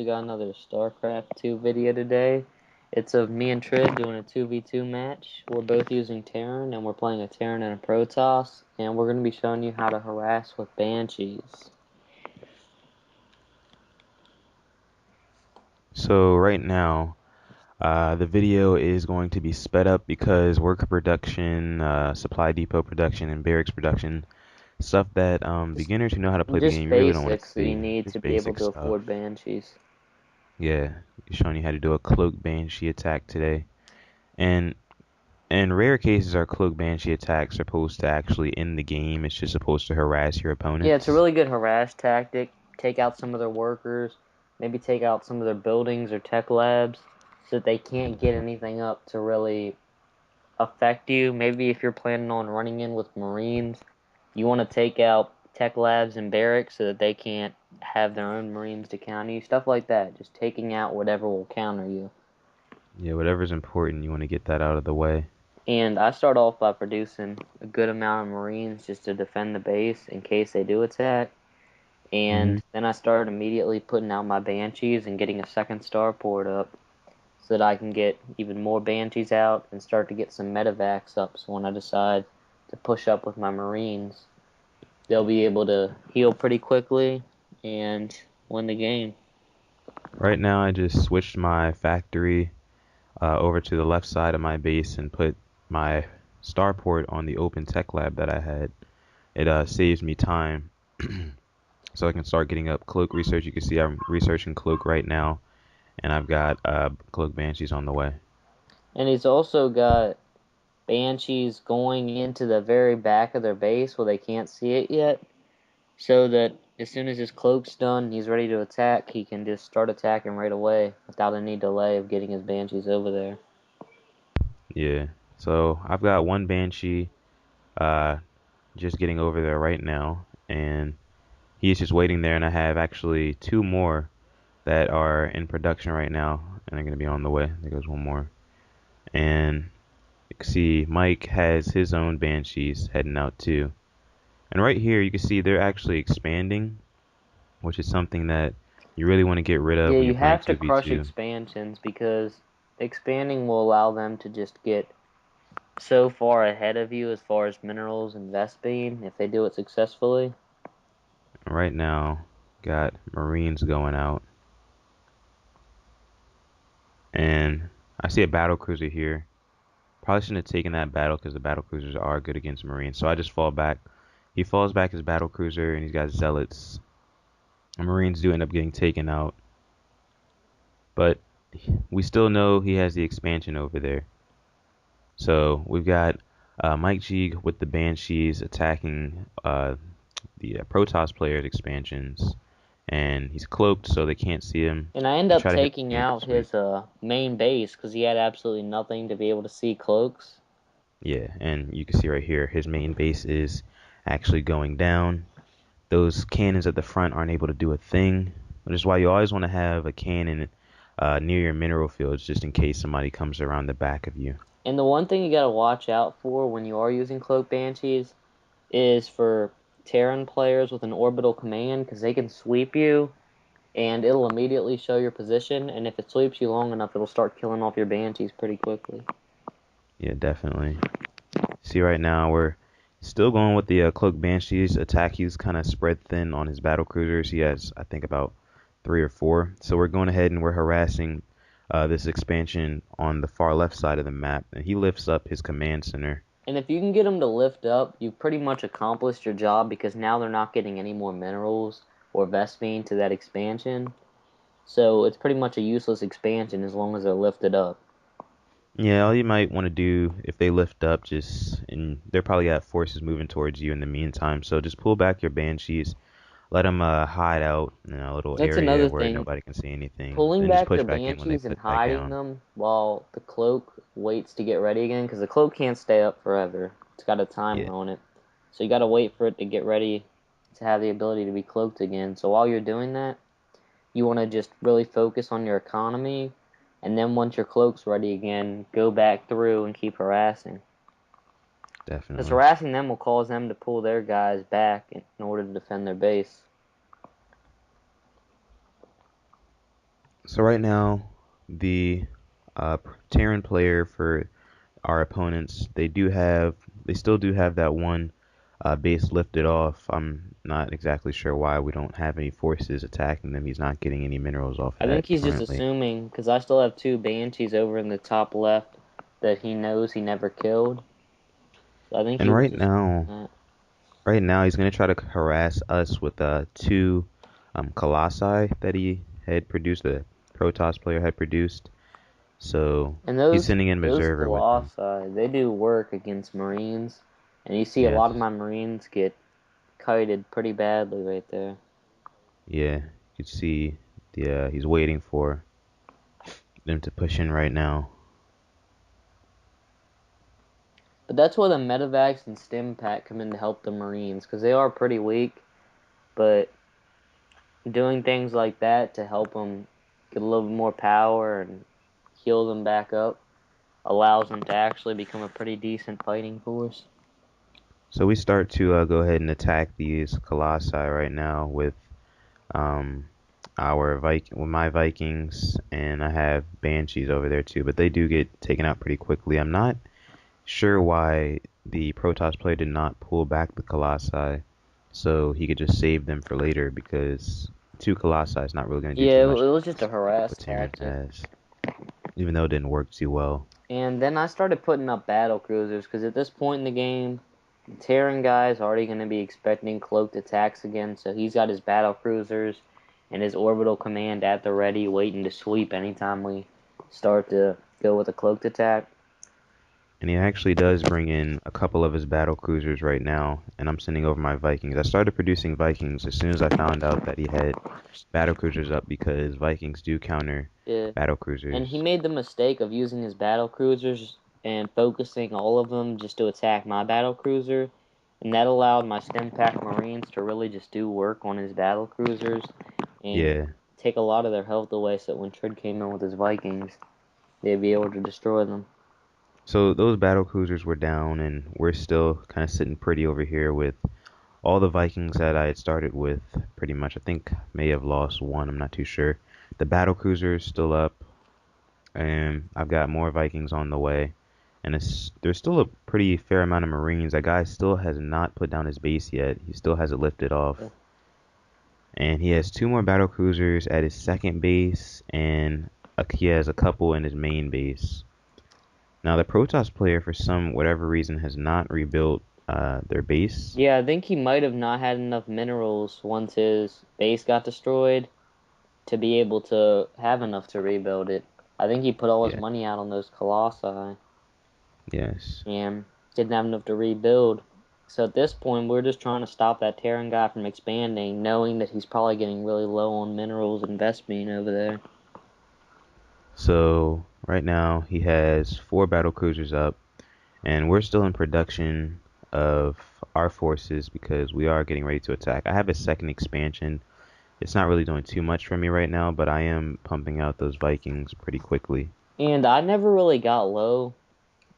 We got another StarCraft 2 video today. It's of me and Trid doing a 2v2 match. We're both using Terran, and we're playing a Terran and a Protoss, and we're going to be showing you how to harass with Banshees. So right now, the video is going to be sped up because worker production, supply depot production, and barracks production, stuff that beginners who know how to play the Just game, you really don't want to basics that you see. need to Just be able basic to stuff. afford Banshees. Yeah, showing you how to do a cloak banshee attack today. And in rare cases, our cloak banshee attacks are supposed to actually end the game. It's just supposed to harass your Yeah, it's a opponents. really good harass tactic. Take out some of their workers, maybe take out some of their buildings or tech labs so that they can't get anything up to really affect you. Maybe if you're planning on running in with Marines, you want to take out tech labs and barracks so that they can't have their own Marines to counter you. Stuff like that. Just taking out whatever will counter you. Yeah, whatever's important, you want to get that out of the way. And I start off by producing a good amount of Marines just to defend the base in case they do attack. hmm And then I start immediately putting out my Banshees and getting a second starport up so that I can get even more Banshees out and start to get some medevacs up. So when I decide to push up with my Marines, they'll be able to heal pretty quickly and win the game. Right now, I just switched my factory over to the left side of my base and put my starport on the open tech lab that I had. It saves me time so I can start getting up cloak research. You can see I'm researching cloak right now, and I've got cloak banshees on the way. And he's also got Banshees going into the very back of their base where they can't see it yet, so that as soon as his cloak's done, he's ready to attack, he can just start attacking right away without any delay of getting his Banshees over there. Yeah, so I've got one banshee uh, just getting over there right now, and he's just waiting there, and I have actually two more that are in production right now, and they're going to be on the way. There goes one more. And you can see Mike has his own banshees heading out too. And right here, you can see they're actually expanding, which is something that you really want to get rid of Yeah, when you're you playing have to crush 2v2. expansions because expanding will allow them to just get so far ahead of you as far as minerals and Vespine if they do it successfully. Right now, got Marines going out. And I see a battle cruiser here. Probably shouldn't have taken that battle because the battle cruisers are good against Marines. So I just fall back. He falls back his battle cruiser and he's got zealots. The Marines do end up getting taken out. But we still know he has the expansion over there. So we've got Mike G with the Banshees attacking the Protoss players' expansions, and he's cloaked so they can't see him. And I end You up try to hit taking him with the out sweep. his main base because he had absolutely nothing to be able to see cloaks. Yeah, and you can see right here his main base is actually going down. Those cannons at the front aren't able to do a thing, which is why you always want to have a cannon near your mineral fields just in case somebody comes around the back of you. And the one thing you gotta watch out for when you are using Cloak Banshees is for Terran players with an orbital command because they can sweep you and it'll immediately show your position, and if it sweeps you long enough, it'll start killing off your Banshees pretty quickly. Yeah, definitely. See, right now we're still going with the Cloak Banshees attack. He's kind of spread thin on his battle cruisers. He has, I think, about three or four. So we're going ahead and we're harassing this expansion on the far left side of the map, and he lifts up his command center. And if you can get them to lift up, you've pretty much accomplished your job because now they're not getting any more minerals or Vespine to that expansion. So it's pretty much a useless expansion as long as they're lifted up. Yeah, all you might want to do if they lift up, just and they're probably got forces moving towards you in the meantime. So just pull back your banshees, let them hide out in a little That's area another where thing. nobody can see anything. Pulling Then just back push your back in when they Banshees and put back hiding down. them while the cloak waits to get ready again, because the cloak can't stay up forever. It's got a timer Yeah, on it. So you gotta wait for it to get ready to have the ability to be cloaked again. So while you're doing that, you want to just really focus on your economy, and then once your cloak's ready again, go back through and keep harassing. Because definitely. harassing them will cause them to pull their guys back in order to defend their base. So right now, the Terran player for our opponents, they still do have that one base lifted off. I'm not exactly sure why we don't have any forces attacking them. He's not getting any minerals off I of think that he's just currently. assuming, because I still have two Banshees over in the top left that he knows he never killed. So I think And he was just right now he's gonna try to harass us with two Colossi that he had produced, the Protoss player had produced. So and he's those sending in those Berserker with them. Colossi, they do work against Marines. And you see a lot of Yes. my Marines get kited pretty badly right there. Yeah. You can see he's waiting for them to push in right now. But that's where the Medivacs and Stim Pack come in to help the Marines, because they are pretty weak. But doing things like that to help them get a little bit more power and heal them back up allows them to actually become a pretty decent fighting force. So we start to go ahead and attack these Colossi right now with um, with my Vikings, and I have Banshees over there too, but they do get taken out pretty quickly. I'm not sure why the Protoss player did not pull back the Colossi so he could just save them for later, because two Colossi is not really going to do too Yeah, it much was just a against harass what Terran tactic. has, even though it didn't work too well. And then I started putting up battle cruisers because at this point in the game, the Terran guy's already going to be expecting cloaked attacks again, so he's got his battle cruisers and his orbital command at the ready, waiting to sweep anytime we start to go with a cloaked attack. And he actually does bring in a couple of his battle cruisers right now, and I'm sending over my Vikings. I started producing Vikings as soon as I found out that he had battle cruisers up, because Vikings do counter Yeah. battle And he cruisers. made the mistake of using his battle cruisers and focusing all of them just to attack my battle cruiser, and that allowed my stem pack Marines to really just do work on his battle cruisers and Yeah. take a lot of their health away, so when Trid came in with his Vikings, they'd be able to destroy them. So those battle cruisers were down, and we're still kind of sitting pretty over here with all the Vikings that I had started with, pretty much. I think may have lost one, I'm not too sure. The battle cruiser is still up, and I've got more Vikings on the way. And there's still a pretty fair amount of Marines. That guy still has not put down his base yet. He still has it lifted off. And he has two more battle cruisers at his second base, and he has a couple in his main base. Now the Protoss player, for some whatever reason, has not rebuilt their base. Yeah, I think he might have not had enough minerals once his base got destroyed to be able to have enough to rebuild it. I think he put all his Yeah. money out on those Colossi Yes. and didn't have enough to rebuild. So at this point, we're just trying to stop that Terran guy from expanding, knowing that he's probably getting really low on minerals and Vespine over there. So right now he has four battle cruisers up, and we're still in production of our forces because we are getting ready to attack. I have a second expansion. It's not really doing too much for me right now, but I am pumping out those Vikings pretty quickly. And I never really got low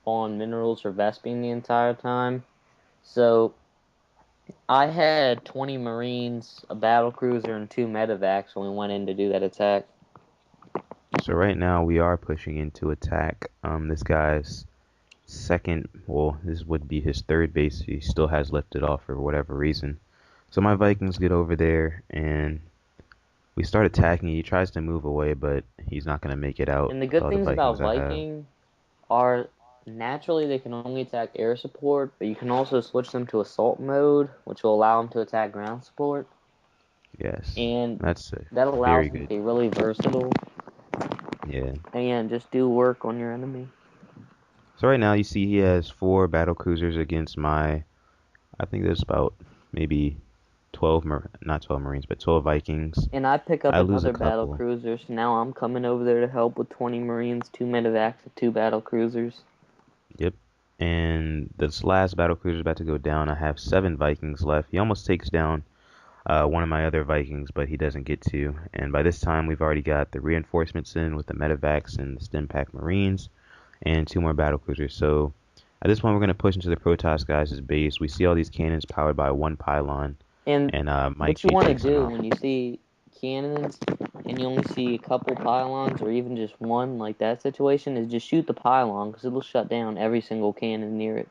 on minerals or Vespine the entire time. So I had 20 Marines, a battle cruiser, and two medevacs when we went in to do that attack. So right now we are pushing into attack. This guy's second, well, this would be his third base. He still has left it off for whatever reason. So my Vikings get over there and we start attacking. He tries to move away, but he's not going to make it out And the with good all the things about Vikings I have. Viking are naturally they can only attack air support, but you can also switch them to assault mode, which will allow them to attack ground support. Yes, And that's that allows very them to good. be really versatile Yeah. and just do work on your enemy. So right now you see he has four battle cruisers against my, I think there's about maybe 12, not 12 Marines, but 12 Vikings. And I pick up I lose a another battle couple. cruiser, so now I'm coming over there to help with 20 Marines, two medevacs, and two battle cruisers. Yep. And this last battle cruiser is about to go down. I have seven Vikings left. He almost takes down one of my other Vikings, but he doesn't get to. And by this time, we've already got the reinforcements in with the medevacs and the stim pack Marines, and two more battle cruisers. So at this point, we're going to push into the Protoss guys' base. We see all these cannons powered by one pylon, And and Mike what you G want to takes them do out. when you see cannons and you only see a couple pylons or even just one, like that situation, is just shoot the pylon because it'll shut down every single cannon near it.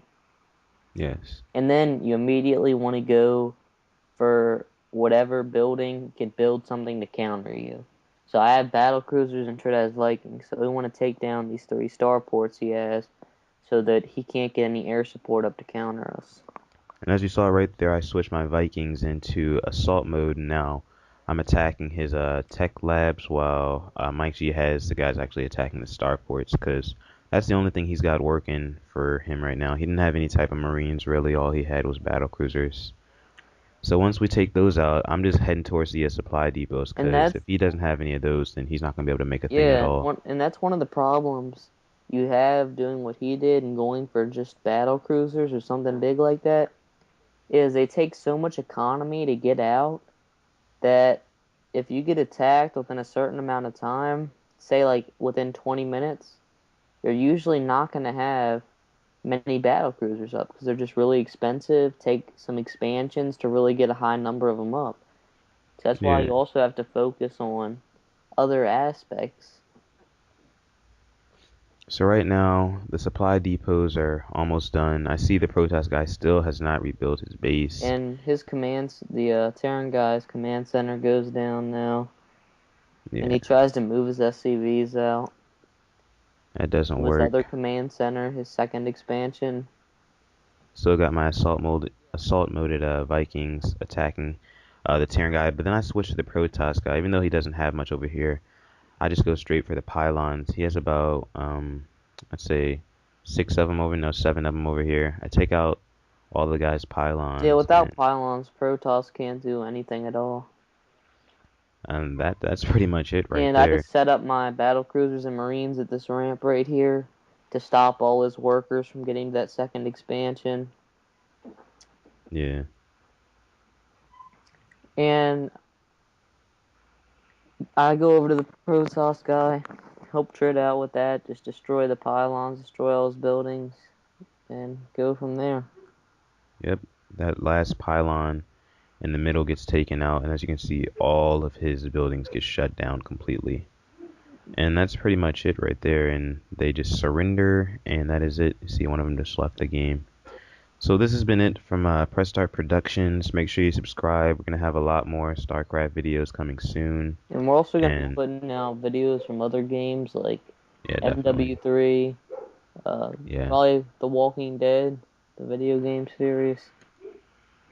Yes. And then you immediately want to go for whatever building can build something to counter you. So I have battle cruisers and Trid has Vikings, so we want to take down these 3 starports he has so that he can't get any air support up to counter us. And as you saw right there, I switched my Vikings into assault mode. And now I'm attacking his tech labs while Mike G has the guys actually attacking the starports because that's the only thing he's got working for him right now. He didn't have any type of Marines really. All he had was battle cruisers. So once we take those out, I'm just heading towards the supply depots And because that's if he doesn't have any of those, then he's not going to be able to make a thing at yeah, all. and that's one of the problems you have doing what he did and going for just battle cruisers or something big like that is they take so much economy to get out that if you get attacked within a certain amount of time, say like within 20 minutes, you're usually not going to have many battle cruisers up because they're just really expensive. Take some expansions to really get a high number of them up. So that's why Yeah. you also have to focus on other aspects. So right now, the supply depots are almost done. I see the protest guy still has not rebuilt his base. And his commands, the Terran guy's command center goes down now. And Yeah, he tries to move his SCVs out. that doesn't Of his other work. command center, his second expansion. Still got my assault moded Vikings attacking the Terran guy, but then I switched to the Protoss guy. Even though he doesn't have much over here, I just go straight for the pylons. He has about let's say 6 of them over, no, 7 of them over here. I take out all the guys' Yeah, pylons, without pylons, Protoss can't do anything at all. and that's pretty much it right And I there. just set up my battle cruisers and marines at this ramp right here to stop all his workers from getting to that second expansion. Yeah. And I go over to the Protoss guy, help Trid out with that, just destroy the pylons, destroy all his buildings, and go from there. Yep. That last pylon in the middle gets taken out, and as you can see, all of his buildings get shut down completely. And that's pretty much it right there, and they just surrender, and that is it. You see, one of them just left the game. So this has been it from Press Start Productions. Make sure you subscribe. We're going to have a lot more StarCraft videos coming soon. And we're also going to be And putting out videos from other games like yeah, definitely. MW3, Yeah. probably The Walking Dead, the video game series.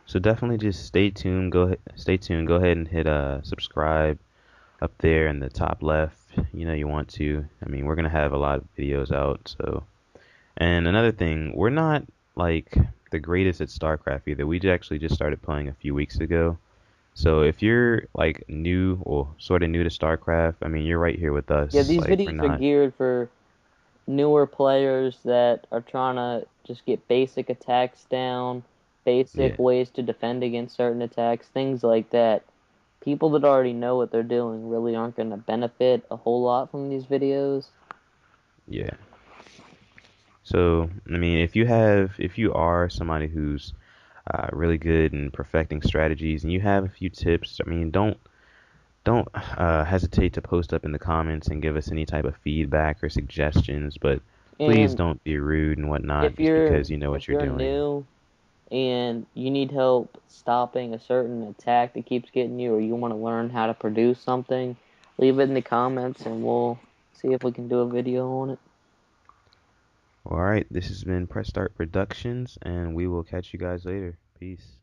So definitely just stay tuned. Stay tuned. Go ahead and hit subscribe up there in the top left. You know you want to. I mean, we're gonna have a lot of videos out. So, and another thing, we're not like the greatest at StarCraft either. We actually just started playing a few weeks ago. So if you're like new or sort of new to StarCraft, I mean, you're right here with Yeah, us. these Like we're videos are not. geared for newer players that are trying to just get basic attacks down, Yeah. basic ways to defend against certain attacks, things like that. People that already know what they're doing really aren't going to benefit a whole lot from these videos. Yeah. So I mean, if you are somebody who's really good in perfecting strategies and you have a few tips, I mean, don't hesitate to post up in the comments and give us any type of feedback or suggestions, but please And don't be rude and whatnot if just you're because you know what if you're you're doing. new and you need help stopping a certain attack that keeps getting you, or you want to learn how to produce something, leave it in the comments and we'll see if we can do a video on it. All right, this has been Press Start Productions, and we will catch you guys later. Peace.